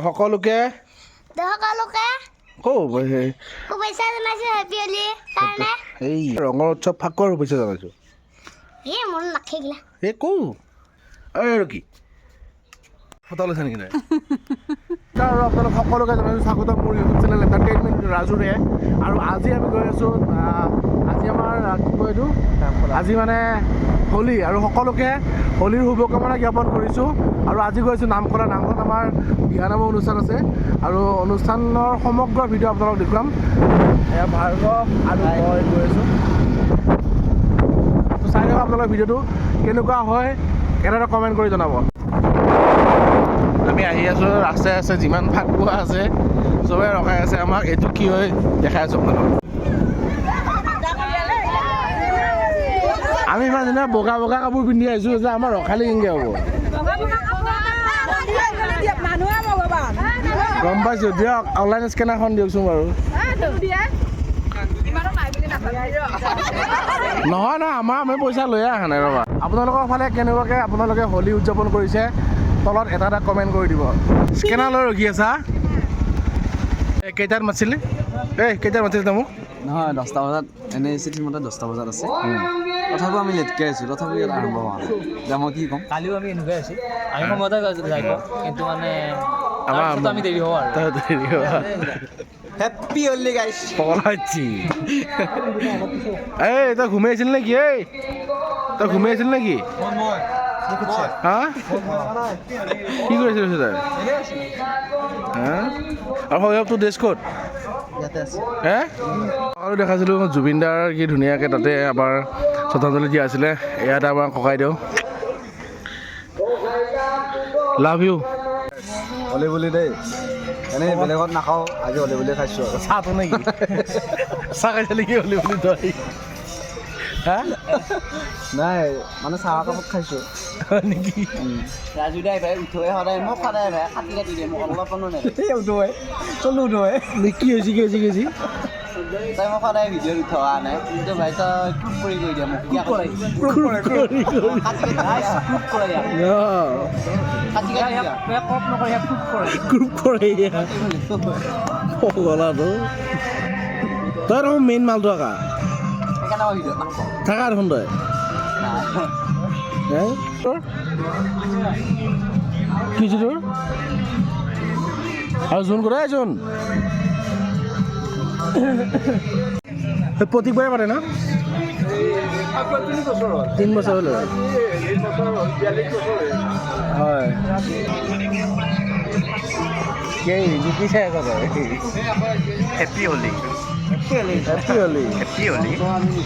সকলোকে শুভেচ্ছা জনাইছোঁ হেপী হোলী কাৰণে। এই ৰঙৰ উৎসৱ ফাকুৱাৰ শুভেচ্ছা জনাইছোঁ। মন নাথাকিলা কৌ আৰু কি ফটা লৈছে নেকি নাই আৰু আপোনালোক সকলোকে জনাইছোঁ স্বাগতম মোৰ ইউটিউব চেনেল এণ্টাৰটেইনমেণ্ট ৰাজুৰে। আৰু আজি আমি গৈ আছোঁ, আজি আমাৰ কি কয় এইটো, আজি মানে হোলী আৰু সকলোকে হোলীৰ শুভকামনা জ্ঞাপন কৰিছোঁ। আৰু আজি গৈ আছোঁ নামঘৰত আমাৰ বিয়ানামৰ অনুষ্ঠান আছে আৰু অনুষ্ঠানৰ সমগ্ৰ ভিডিঅ' আপোনালোক দেখুৱাম। এয়া ভাৰ্গৱ আৰু মই গৈ আছোঁ, চাই লওক আপোনালোকৰ ভিডিঅ'টো কেনেকুৱা হয়, এটা কমেণ্ট কৰি জনাব। আমি আহি আছোঁ, ৰাস্তাই আছে যিমান ফাকুৱা আছে চবে ৰখাই আছে আমাক। এইটো কি হয় দেখাই আছোঁ আপোনালোকক। আমি ইমান ধুনীয়া বগা বগা কাপোৰ পিন্ধি আহিছোঁ যে আমাৰ ৰখালে কেনেকৈ হ'ব গম পাইছোঁ। দিয়ক অনলাইন স্কেনাৰখন দিয়কচোন বাৰু। নহয় আমি পইচা লৈয়ে অহা নাই ৰ'বা। আপোনালোকৰ ফালে কেনেকুৱাকৈ আপোনালোকে হোলী উদযাপন কৰিছে তলত এটা কমেণ্ট কৰি দিব। স্কেনাৰ লৈ ৰখি আছা? কেইটাত মাতিছিলে? কেইটাত মাতিছিলে মোক? নহয় 10টা বজাত, এনেই চিঠি মতে 10টা বজাত আছে। তথাপিও আমি লেটকৈ আহিছোঁ, তথাপিও ইয়াত আৰম্ভ হোৱা নাই। এতিয়া মই কি ক'ম, কালিও আমি এনেকুৱাই আছোঁ, আমি সময়তে যাই পাওঁ, কিন্তু মানে আমি দেৰি হওঁ আৰু হেপ্পী হোলী গাইছ। পলাইছি তই ঘুমাই আছিল নেকি? তই ঘুমাই আছিল নেকি? হা কি কৰিছিল তই? হা আৰু শৈশৱটো ড্ৰেছ ক'ত হে? আৰু দেখাইছিলোঁ জুবিনদাৰ কি ধুনীয়াকৈ তাতে আমাৰ শ্ৰদ্ধাঞ্জলি দিয়া আছিলে। ইয়াত আমাৰ ককাইদেউ লাভ ইউ। হোলী বুলি দেই, এনেই বেলেগত নাখাওঁ, আজি হোলী বুলি খাইছোঁ আৰু। চাহটো নেকি? চাহ খাইছে নেকি হোলী বুলি তই? হা নাই মানে চাহ কাপত খাইছোঁ নেকি? ৰাজু দাই ভাই উঠোৱে সদায় মোক সদায় ভাই কাটি দিয়ে, মোক অলপ নাই উঠোৱে চলো উঠোৱে কি হৈছে তাই মোক সদায় ভিডিঅ'ত উঠোৱা নাই, কিন্তু ভাই তই ক্ৰুপ কৰি দিয়া মোক ক্ৰুপ কৰি তই দেখোন মেইন মালটো আকা সেইকাৰণে মই ভিডিঅ'ত নাখাওঁ। থাকা দেখোন তই কি তোৰ আৰু জোন কৰে জোন প্ৰত্যেকবাৰে পাতে ন? 3 বছৰ হ'ল হয়। জিকিছে হেপ্পী হোলী।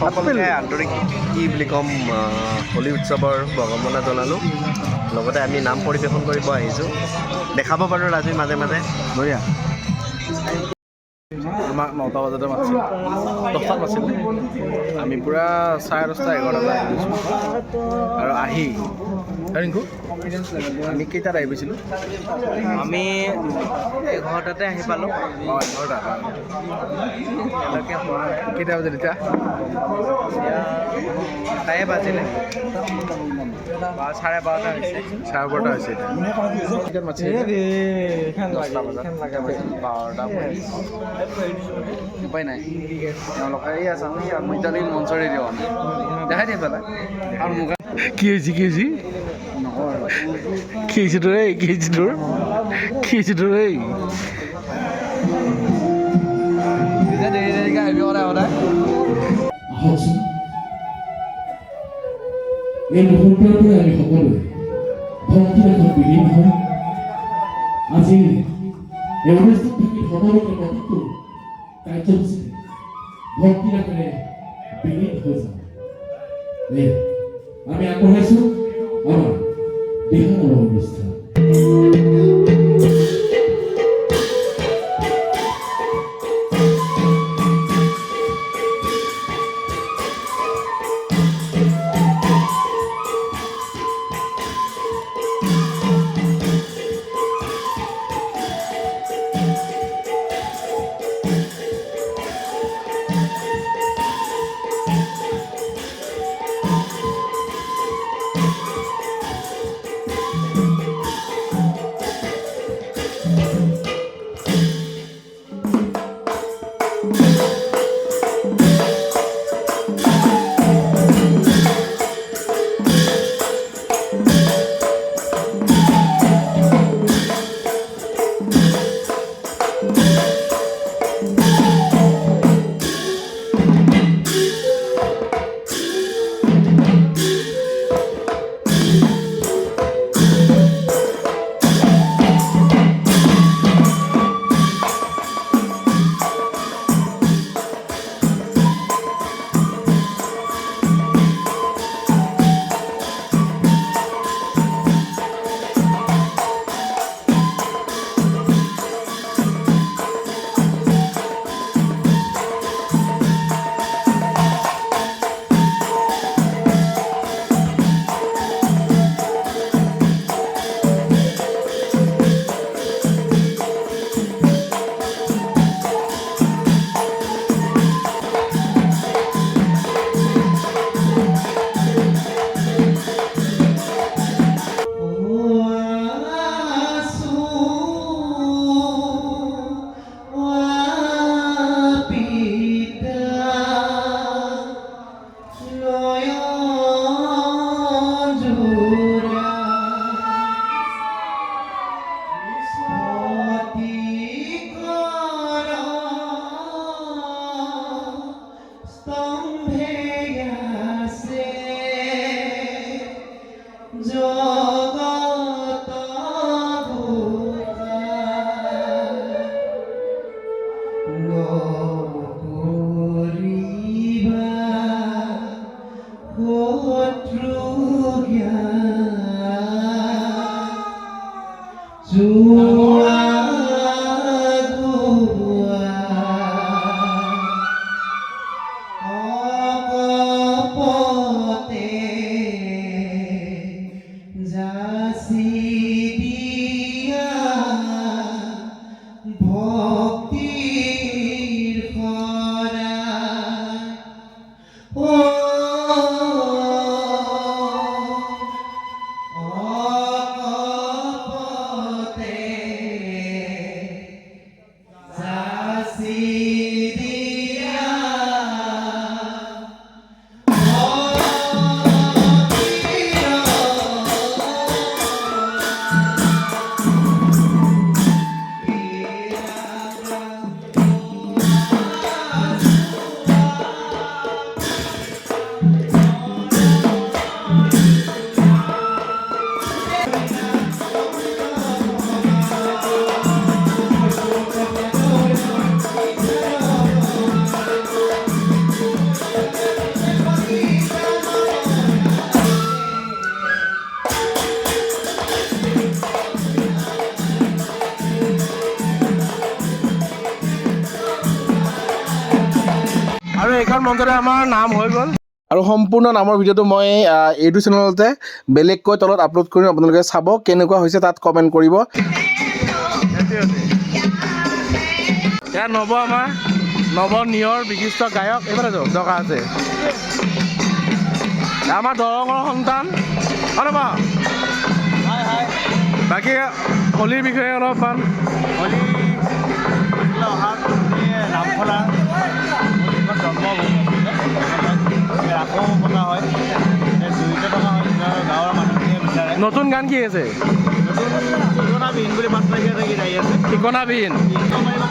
সকলোকে আন্তৰিক কি বুলি ক'ম, হোলী উৎসৱৰ শুভকামনা জনালোঁ। লগতে আমি নাম পৰিৱেশন কৰিব আহিছোঁ, দেখাব পাৰোঁ ৰাজু মাজে মাজে। বঢ়িয়া। আমাক 9টা বজাতে মাতিছিল, 10টাত মাতিছিল। আমি পূৰা 10:30 11টা আহি গৈছোঁ। আৰু আহি ৰিংকু আমি কেইটাত আহি পাইছিলোঁ? আমি 11টাতে আহি পালোঁ। 11টা কেইটা বাজিল এতিয়া? তাই বাজিলে 12:30 হৈছে। 12:30 হৈছে এতিয়া। কেইটাত মাতিছিল? 10টা বজাত 12টা উপায় নাই, তেওঁলোকে এই আছে আমি মৈদালিন মঞ্চৰে দিওঁ আমি দেখাই দিয়ে পেলাই আৰু মোক কি হৈছে নকওঁ কি হৈছে তোৰ এই দেৰি দেৰিকৈ আহিবি সদায় আহকচোন এই মুহূৰ্তৰ পৰা আমি সকলোৱে ভক্তিৰ এখন বিলীন হয়। আজি এই অনুষ্ঠান থাকি সকলোকে প্ৰতিটো কাৰ্যসূচীতে ভক্তিৰ আকাৰে বিলীন হৈ যাওঁ। আমি আগবঢ়াইছোঁ আমাৰ বিহাৰৰ অনুষ্ঠান। আৰু এইখন মঞ্চতে আমাৰ নাম হৈ গ'ল আৰু সম্পূৰ্ণ নামৰ ভিডিঅ'টো মই এইটো চেনেলতে বেলেগকৈ তলত আপলোড কৰিম আপোনালোকে চাব কেনেকুৱা হৈছে তাত কমেণ্ট কৰিব ইয়াত নৱ নিয়ৰ বিশিষ্ট গায়ক এইফালে দৰকাৰ আছে আমাৰ দৰঙৰ সন্তান ৰ'ব বাকী হোলীৰ বিষয়ে অলপমান হোলী অহাৰ নামখলা জন্মভূমি ৰাসো পতা হয় জড়িত থকা হয় গাঁৱৰ মানুহখিনিয়ে বিচাৰে নতুন গান কি আছে ঠিকনাবিহীন বুলি 5 তাৰিখে থাকি যাই আছে ঠিকনাবিহীন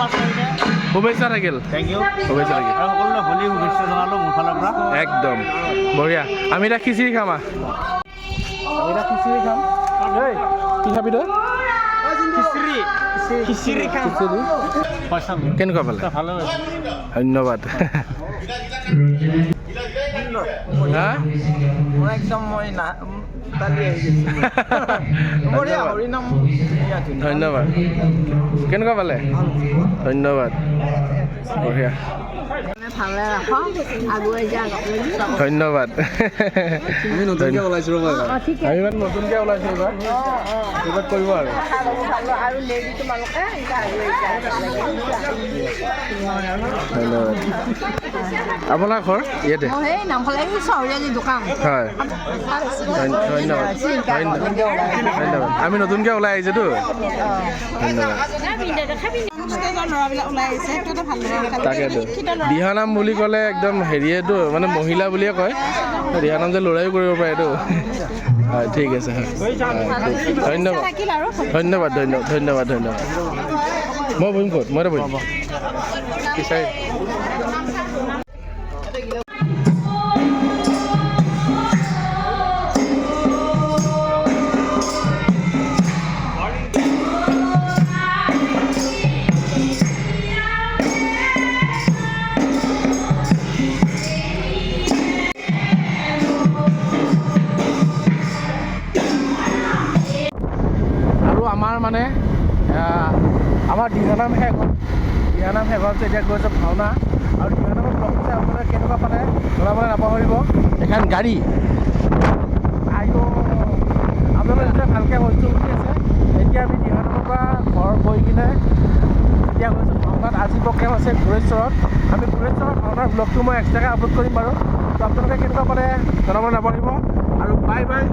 5 তাৰিখে শুভেচ্ছা থাকিল থেংক ইউ শুভেচ্ছা থাকিল আৰু সকলোৰে হোলী শুভেচ্ছা জনালোঁ মোৰ ফালৰ পৰা একদম বঢ়িয়া আমি এতিয়া খিচিৰি খাম কি খাবি তই খিচিৰি খাম কেনেকুৱা পালে ভালো ধন্যবাদ হা একদম মই তালি আহি গৈছোঁ হৰিনাম ধন্যবাদ কেনেকুৱা পালে ধন্যবাদ বঢ়িয়া ভালে ৰাখক আগুৱাই যাওক আপোনালোকে ধন্যবাদ আমি নতুনকৈ ওলাইছোঁ ৰ'ব এবাৰ আমি ইমান নতুনকৈ ওলাইছোঁ এইবাৰ কৰিব আৰু আৰু লেডি তোমালোকে ধন্যবাদ আপোনাৰ ঘৰ ইয়াতে মই সেই নামফালে চহৰীয়ালি দোকান হয় ধন্যবাদ ধন্যবাদ আমি নতুনকৈ ওলাই আহিছোঁতো ধন্যবাদ তাকেতো দিহানাম বুলি ক'লে একদম হেৰিয়েতো মানে মহিলা বুলিয়ে কয় দিহানাম যে ল'ৰাইও কৰিব পাৰেতো হয় ঠিক আছে হয় ধন্যবাদ ধন্যবাদ ধন্যবাদ ধন্যবাদ মই বহিম ক'ত মই বহিম পিছাই আমাৰ মানে আমাৰ দিহানাম শেষ হ'ল এতিয়া গৈছে ভাওনা আৰু দিহানামত লগতে আপোনালোকে কেনেকুৱা পালে জনাবলৈ নাপাহৰিব এখন গাড়ী আৰু আপোনালোকে যেতিয়া ভালকৈ হৈছোঁ উঠি আছে এতিয়া আমি দিহানামৰ পৰা ঘৰ গৈ কিনে এতিয়া গৈছোঁ ভাওনাত আজি প্ৰগ্ৰেম আছে ঘূৰেশ্বৰত আমি ঘূৰেশ্বৰৰ ভাওনাৰ ব্লগটো মই এক্সট্ৰাকৈ আপলোড কৰিম বাৰু তো আপোনালোকে কেনেকুৱা পালে জনাবলৈ নাপাহৰিব আৰু বাই বাই